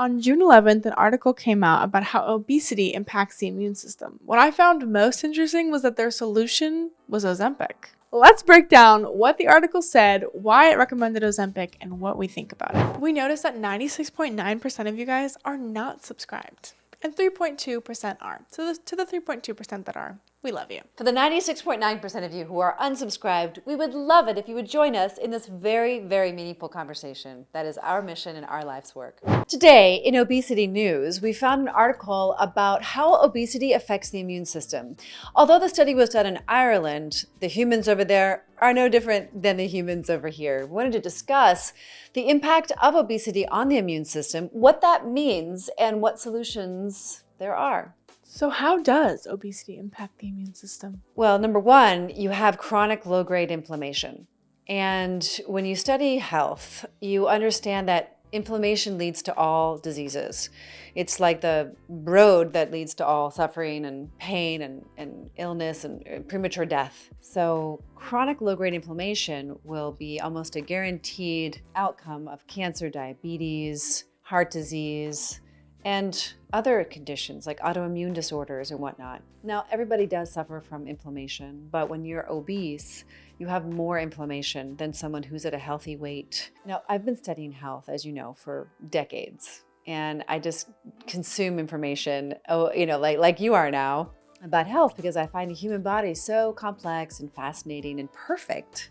On June 11th, an article came out about how obesity impacts the immune system. What I found most interesting was that their solution was Ozempic. Let's break down what the article said, why it recommended Ozempic, and what we think about it. We noticed that 96.9% of you guys are not subscribed, and 3.2% are. So to the 3.2% that are, we love you. For the 96.9% of you who are unsubscribed, we would love it if you would join us in this very, very meaningful conversation. That is our mission and our life's work. Today, in Obesity News, we found an article about how obesity affects the immune system. Although the study was done in Ireland, the humans over there are no different than the humans over here. We wanted to discuss the impact of obesity on the immune system, what that means, and what solutions there are. So how does obesity impact the immune system? Well, number one, you have chronic low-grade inflammation. And when you study health, you understand that inflammation leads to all diseases. It's like the road that leads to all suffering and pain and illness and premature death. So chronic low-grade inflammation will be almost a guaranteed outcome of cancer, diabetes, heart disease, and other conditions like autoimmune disorders and whatnot. Now, everybody does suffer from inflammation, but when you're obese, you have more inflammation than someone who's at a healthy weight. Now, I've been studying health, as you know, for decades, and I just consume information, like you are now, about health because I find the human body so complex and fascinating and perfect.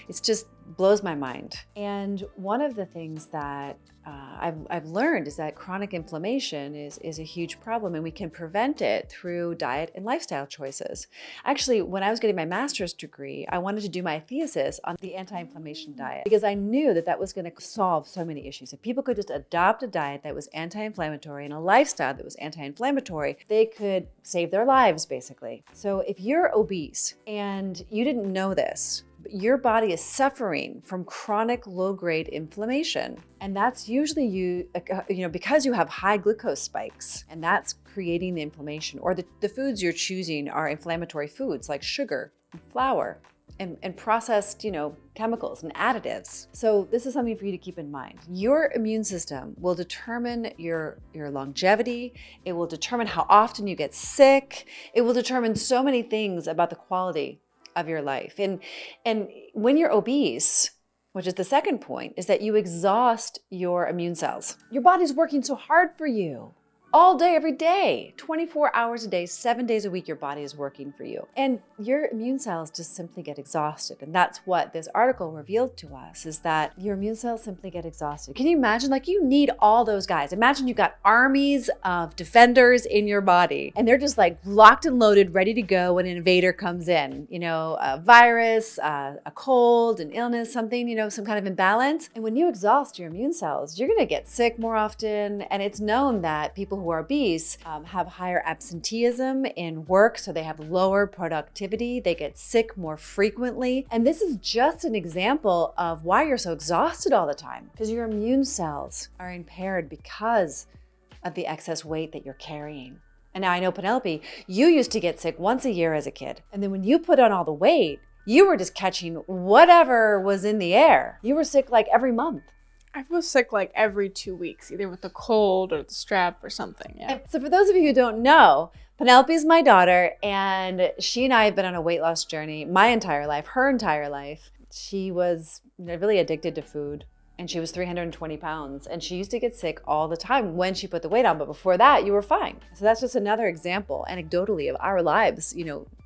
It just blows my mind. And one of the things that I've learned is that chronic inflammation is a huge problem, and we can prevent it through diet and lifestyle choices. Actually, when I was getting my master's degree, I wanted to do my thesis on the anti-inflammation diet because I knew that that was going to solve so many issues. If people could just adopt a diet that was anti-inflammatory and a lifestyle that was anti-inflammatory, they could save their lives, basically. So if you're obese and you didn't know this, your body is suffering from chronic low-grade inflammation. And that's usually because you have high glucose spikes, and that's creating the inflammation. Or the foods you're choosing are inflammatory foods like sugar and flour and processed, chemicals and additives. So this is something for you to keep in mind. Your immune system will determine your longevity. It will determine how often you get sick. It will determine so many things about the quality of your life. And when you're obese, which is the second point, is that you exhaust your immune cells. Your body's working so hard for you. All day, every day, 24 hours a day, 7 days a week, your body is working for you. And your immune cells just simply get exhausted. And that's what this article revealed to us, is that your immune cells simply get exhausted. Can you imagine? You need all those guys. Imagine you've got armies of defenders in your body, and they're just locked and loaded, ready to go when an invader comes in. A virus, a cold, an illness, something, some kind of imbalance. And when you exhaust your immune cells, you're gonna get sick more often. And it's known that people who are obese have higher absenteeism in work, so they have lower productivity, they get sick more frequently. And this is just an example of why you're so exhausted all the time, because your immune cells are impaired because of the excess weight that you're carrying. And now I know, Penelope, you used to get sick once a year as a kid. And then when you put on all the weight, you were just catching whatever was in the air. You were sick every month. I was sick every 2 weeks, either with a cold or the strep or something. Yeah. So for those of you who don't know, Penelope is my daughter, and she and I have been on a weight loss journey my entire life, her entire life. She was really addicted to food, and she was 320 pounds, and she used to get sick all the time when she put the weight on, but before that, you were fine. So that's just another example, anecdotally, of our lives,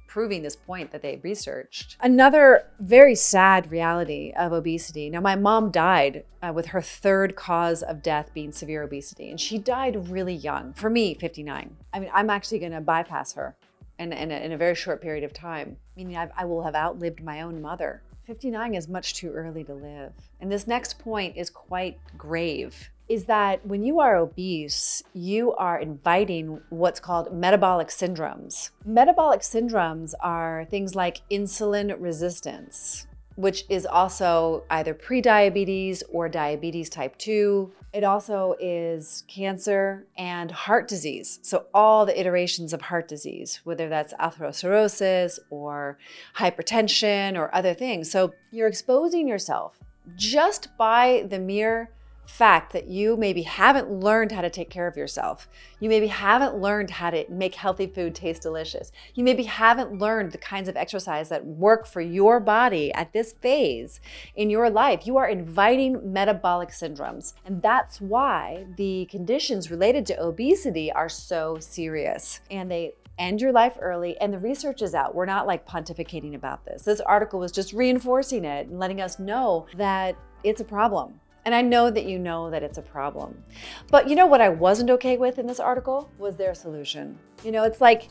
proving this point that they researched. Another very sad reality of obesity. Now, my mom died with her third cause of death being severe obesity, and she died really young. For me, 59. I'm actually gonna bypass her in a very short period of time, meaning I will have outlived my own mother. 59 is much too early to live. And this next point is quite grave, is that when you are obese, you are inviting what's called metabolic syndromes. Metabolic syndromes are things like insulin resistance, which is also either prediabetes or diabetes type 2. It also is cancer and heart disease. So all the iterations of heart disease, whether that's atherosclerosis or hypertension or other things. So you're exposing yourself just by the mere fact that you maybe haven't learned how to take care of yourself. You maybe haven't learned how to make healthy food taste delicious. You maybe haven't learned the kinds of exercise that work for your body at this phase in your life. You are inviting metabolic syndromes. And that's why the conditions related to obesity are so serious. And they end your life early, and the research is out. We're not like pontificating about this. This article was just reinforcing it and letting us know that it's a problem. And I know that you know that it's a problem. But you know what I wasn't okay with in this article was their solution. You know, it's like,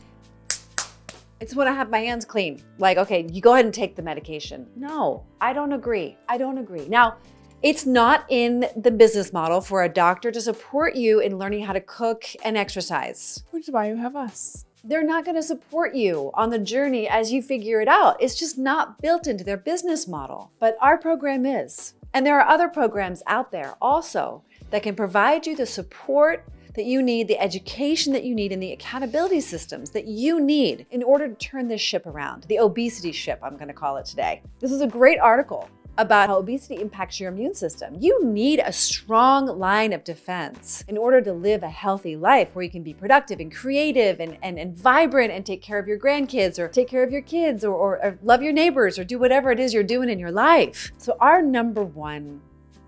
I just want to have my hands clean. Like, okay, you go ahead and take the medication. No, I don't agree. I don't agree. Now, it's not in the business model for a doctor to support you in learning how to cook and exercise. Which is why you have us. They're not going to support you on the journey as you figure it out. It's just not built into their business model. But our program is. And there are other programs out there also that can provide you the support that you need, the education that you need, and the accountability systems that you need in order to turn this ship around. The obesity ship, I'm going to call it today. This is a great article about how obesity impacts your immune system. You need a strong line of defense in order to live a healthy life where you can be productive and creative and vibrant and take care of your grandkids or take care of your kids or love your neighbors or do whatever it is you're doing in your life. So our number one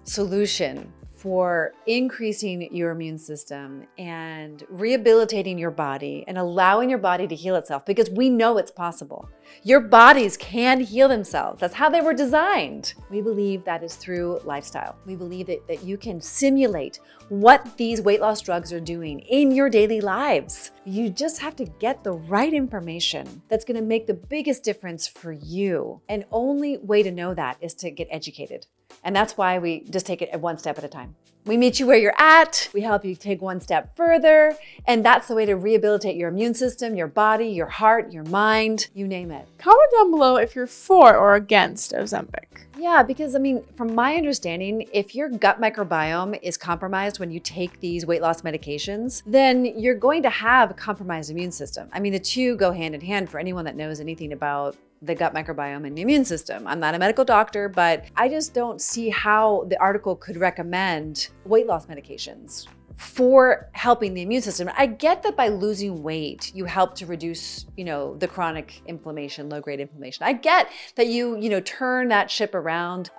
solution for increasing your immune system and rehabilitating your body and allowing your body to heal itself, because we know it's possible. Your bodies can heal themselves. That's how they were designed. We believe that is through lifestyle. We believe that you can simulate what these weight loss drugs are doing in your daily lives. You just have to get the right information that's going to make the biggest difference for you. And only way to know that is to get educated. And that's why we just take it one step at a time. We meet you where you're at. We help you take one step further. And that's the way to rehabilitate your immune system, your body, your heart, your mind, you name it. Comment down below if you're for or against Ozempic. Yeah, because I mean, from my understanding, if your gut microbiome is compromised when you take these weight loss medications, then you're going to have a compromised immune system. I mean, the two go hand in hand for anyone that knows anything about the gut microbiome and the immune system. I'm not a medical doctor, but I just don't see how the article could recommend weight loss medications for helping the immune system. I get that by losing weight, you help to reduce, the chronic inflammation, low-grade inflammation. I get that you turn that ship around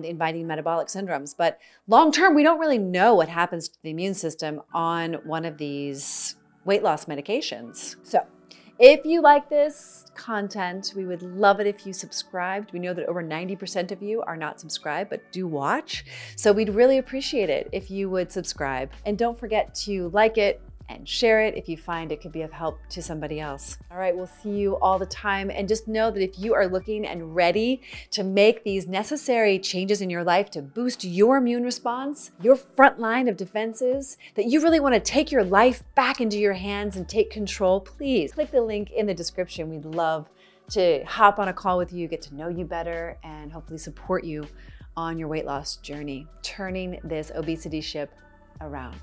inviting metabolic syndromes, but long-term, we don't really know what happens to the immune system on one of these weight loss medications. So if you like this content, we would love it if you subscribed. We know that over 90% of you are not subscribed, but do watch. So we'd really appreciate it if you would subscribe. And don't forget to like it and share it if you find it could be of help to somebody else. All right, we'll see you all the time. And just know that if you are looking and ready to make these necessary changes in your life to boost your immune response, your front line of defenses, that you really want to take your life back into your hands and take control, please click the link in the description. We'd love to hop on a call with you, get to know you better, and hopefully support you on your weight loss journey, turning this obesity ship around.